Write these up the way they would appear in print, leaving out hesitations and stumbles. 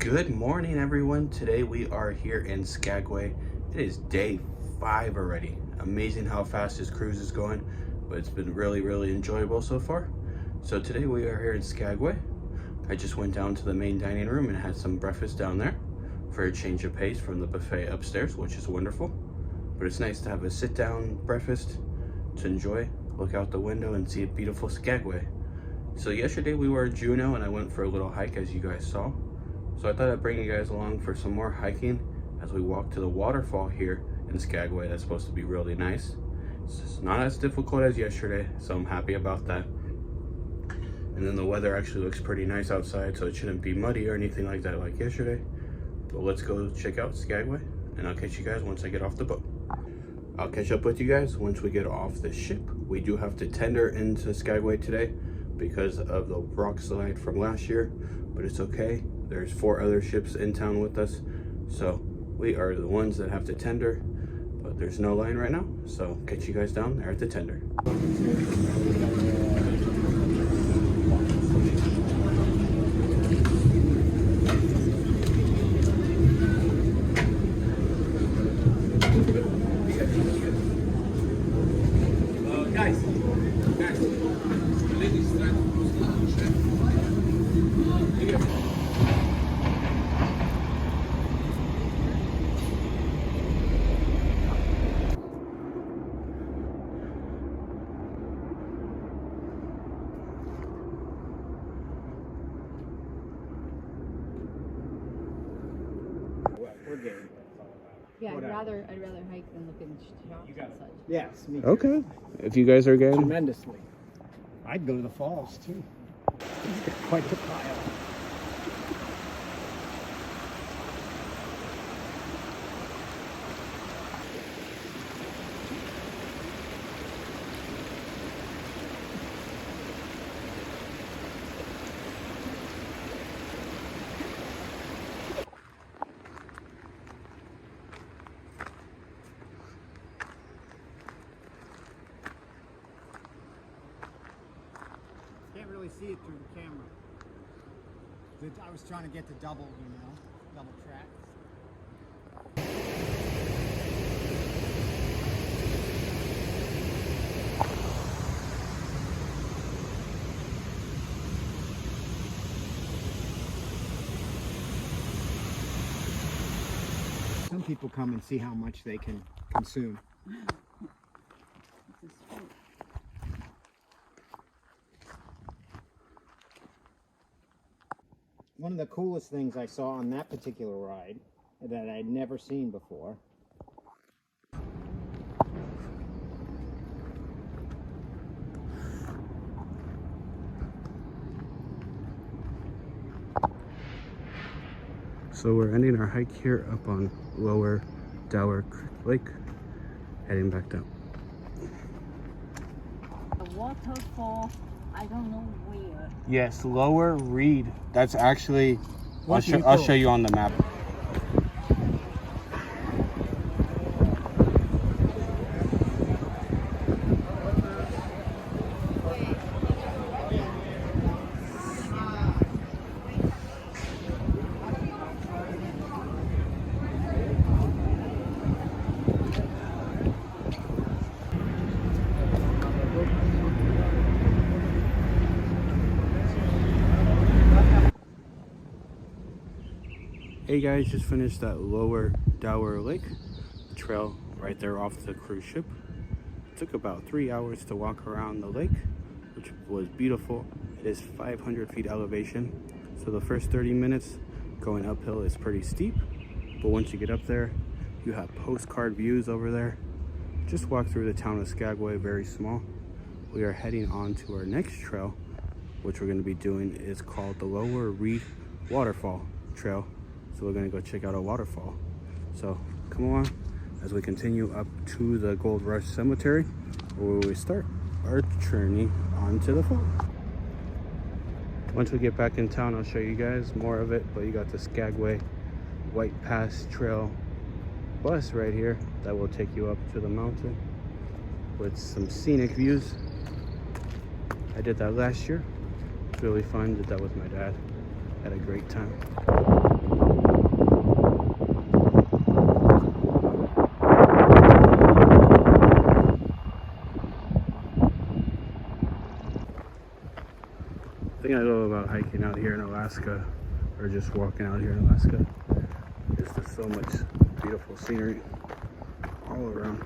Good morning, everyone. Today we are here in Skagway. It is day 5 already. Amazing how fast this cruise is going, but it's been really enjoyable so far. So today we are here in Skagway. I just went down to the main dining room and had some breakfast down there for a change of pace from the buffet upstairs, which is wonderful. But it's nice to have a sit-down breakfast to enjoy, look out the window and see a beautiful Skagway. So yesterday we were in Juneau and I went for a little hike, as you guys saw. So I thought I'd bring you guys along for some more hiking as we walk to the waterfall here in Skagway. That's supposed to be really nice. It's not as difficult as yesterday, so I'm happy about that. And then the weather actually looks pretty nice outside, so it shouldn't be muddy or anything like that like yesterday. But let's go check out Skagway, and I'll catch you guys once I get off the boat. I'll catch up with you guys once we get off the ship. We do have to tender into Skagway today because of the rock slide from last year, but it's okay. There's 4 other ships in town with us, so we are the ones that have to tender, but there's no line right now, so catch you guys down there at the tender. Yeah, I'd rather hike than look in shops and such. Yes, me too. Okay, if you guys are game. Tremendously. I'd go to the falls too. Quite the pile. Can't really see it through the camera. I was trying to get the double, double track. Some people come and see how much they can consume. One of the coolest things I saw on that particular ride that I'd never seen before . So we're ending our hike here up on Lower Dower Lake, heading back down. The waterfall, I don't know where. Yes, Lower Reed. That's actually, I'll show you on the map. Hey guys, just finished that Lower Dower Lake trail right there off the cruise ship. It took about 3 hours to walk around the lake, which was beautiful. It is 500 feet elevation, so the first 30 minutes going uphill is pretty steep, but once you get up there, you have postcard views over there. Just walk through the town of Skagway, very small. We are heading on to our next trail, which we're going to be doing. Is called the Lower Reed Waterfall Trail. So we're gonna go check out a waterfall. So come along as we continue up to the Gold Rush Cemetery, where we start our journey onto the fall. Once we get back in town, I'll show you guys more of it, but you got the Skagway White Pass Trail bus right here that will take you up to the mountain with some scenic views. I did that last year. It's really fun. Did that with my dad. Had a great time. out here in Alaska, or just walking out here in Alaska, is there's so much beautiful scenery all around.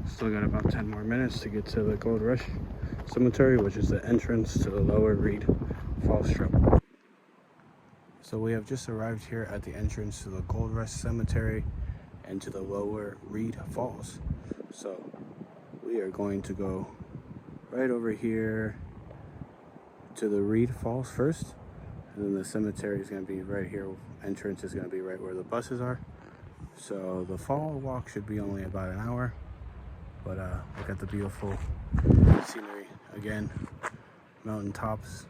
Still got about 10 more minutes to get to the Gold Rush Cemetery, which is the entrance to the Lower Reed Falls Trail. So we have just arrived here at the entrance to the Gold Rush Cemetery and to the Lower Reed Falls. So we are going to go right over here to the Reed Falls first, and then the cemetery is going to be right here. Entrance is going to be right where the buses are. So the fall walk should be only about an hour, but look at the beautiful scenery again. Mountain tops,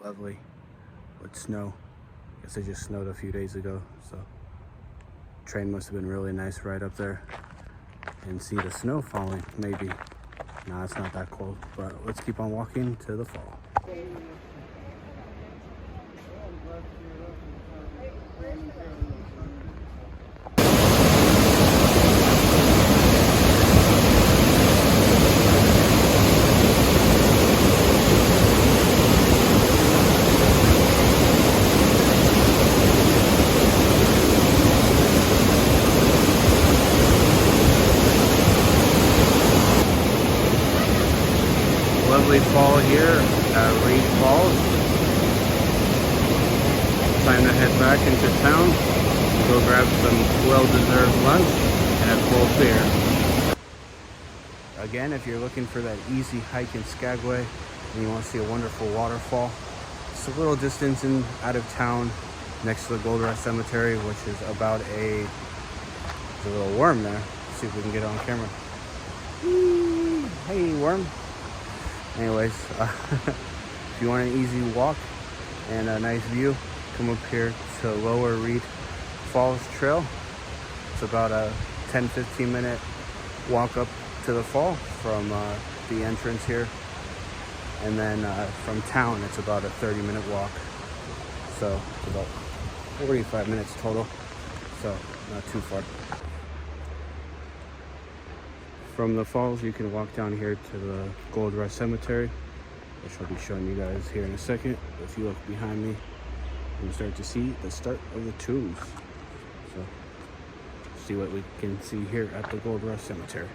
lovely with snow. I guess it just snowed a few days ago, so train must have been really nice right up there. And see the snow falling, maybe. Nah, it's not that cold, but let's keep on walking to the fall. Lovely fall here at Reed Falls. Time to head back into town, go grab some well-deserved lunch and a cold beer. Again, if you're looking for that easy hike in Skagway and you want to see a wonderful waterfall, it's a little distance out of town next to the Gold Rush Cemetery, which is about there's a little worm there. Let's see if we can get it on camera. Hey, worm. Anyways, if you want an easy walk and a nice view, come up here to Lower Reed Falls Trail. It's about a 10-15 minute walk up to the fall from the entrance here. And then from town, it's about a 30-minute walk. So it's about 45 minutes total, so not too far. From the falls, you can walk down here to the Gold Rush Cemetery, which I'll be showing you guys here in a second. If you look behind me, you start to see the start of the tombs. So, see what we can see here at the Gold Rush Cemetery.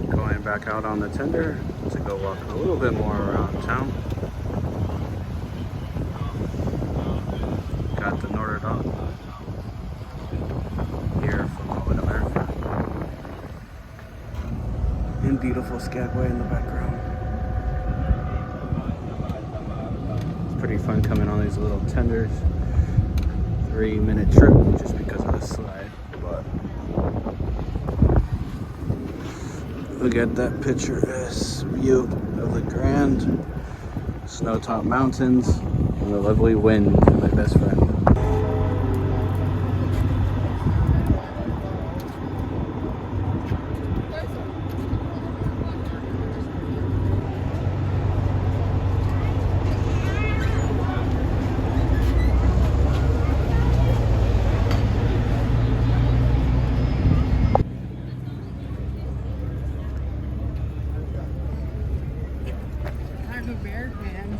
Going back out on the tender to go walk a little bit more around town. Got the Notre Dame here from America. And beautiful Skagway in the background. It's pretty fun coming on these little tenders. 3-minute trip just because of the slide, but look at that picturesque view of the Grand snow-topped mountains and the lovely wind, my best friend. Bear fans.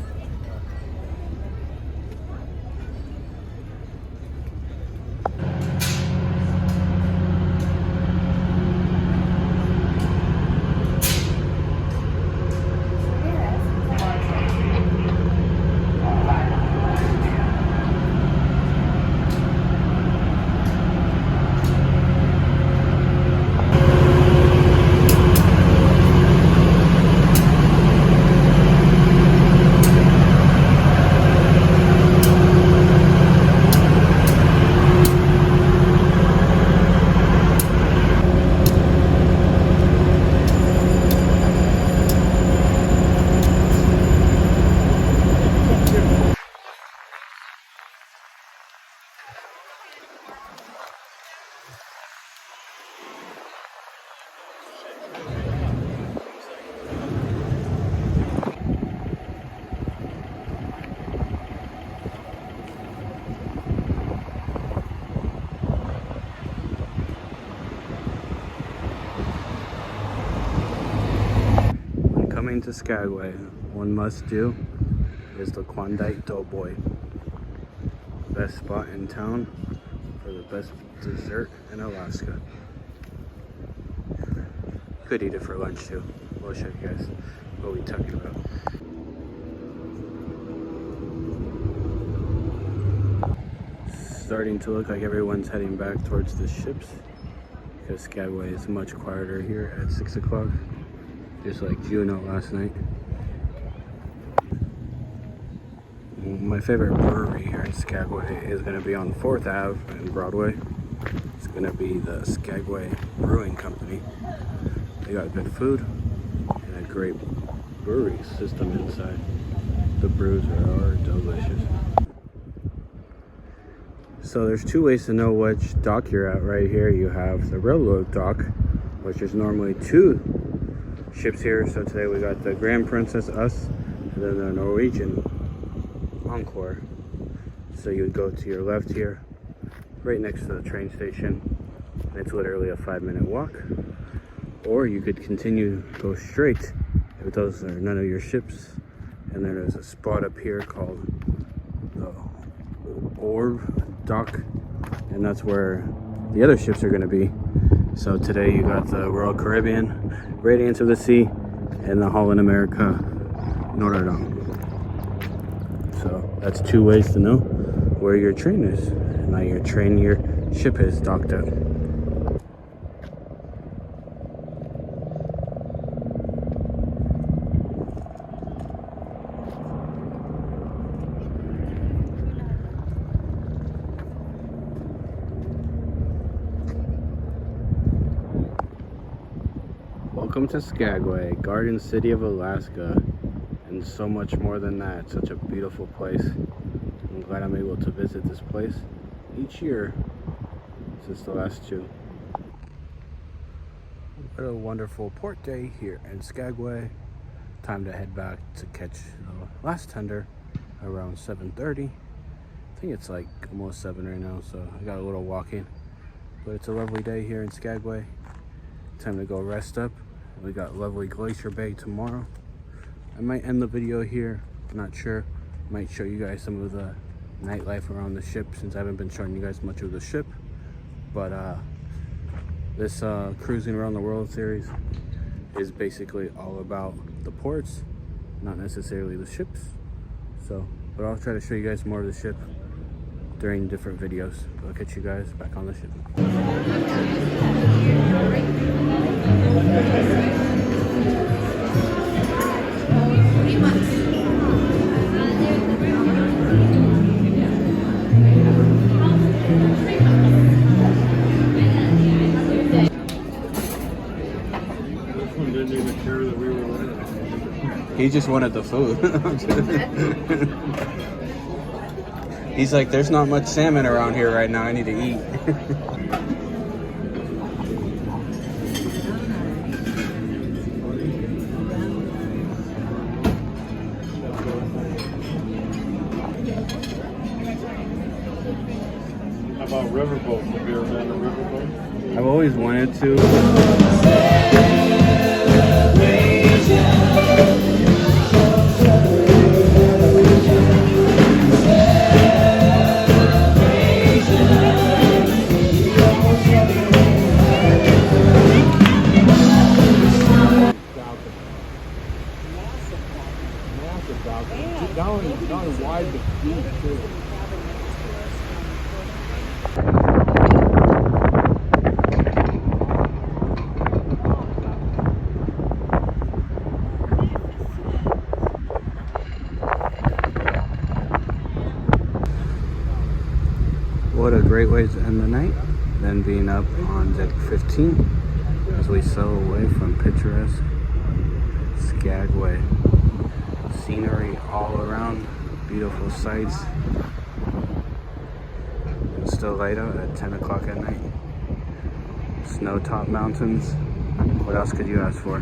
Coming to Skagway, one must do is the Klondike Doughboy. Best spot in town for the best dessert in Alaska. Could eat it for lunch too. We'll show you guys what we're talking about. Starting to look like everyone's heading back towards the ships because Skagway is much quieter here at 6 o'clock. Just like Juneau last night. My favorite brewery here in Skagway is going to be on 4th Ave and Broadway. It's going to be the Skagway Brewing Company. They got good food and a great brewery system inside. The brews are delicious. So there's two ways to know which dock you're at right here. You have the railroad dock, which is normally 2 ships here. So today we got the Grand Princess Us and then the Norwegian Encore. So you would go to your left here, right next to the train station. It's literally a 5-minute walk. Or you could continue, go straight if those are none of your ships. And then there's a spot up here called the Orb Dock, and that's where the other ships are going to be. So today you got the Royal Caribbean, Radiance of the Sea, and the Holland America Notre Dame. So that's 2 ways to know where your train is. Now your ship is docked at. Welcome to Skagway, Garden City of Alaska, and so much more than that. Such a beautiful place. I'm glad I'm able to visit this place each year since the last 2. What a wonderful port day here in Skagway. Time to head back to catch the last tender around 7:30. I think it's like almost 7 right now, so I got a little walking. But it's a lovely day here in Skagway. Time to go rest up. We got lovely Glacier Bay tomorrow. I might end the video here, I'm not sure. Might show you guys some of the nightlife around the ship since I haven't been showing you guys much of the ship. But this cruising around the world series is basically all about the ports, not necessarily the ships. So, but I'll try to show you guys more of the ship during different videos. I'll catch you guys back on the ship. He just wanted the food. He's like, there's not much salmon around here right now. I need to eat. How about riverboats? Have you ever been on a riverboat? I've always wanted to. Massive dolphin. Down wide but deep too. What a great way to end the night. Then being up on deck 15 as we sail away from picturesque Skagway. Scenery all around, beautiful sights. It's still light out at 10 o'clock at night. Snow-topped mountains. What else could you ask for?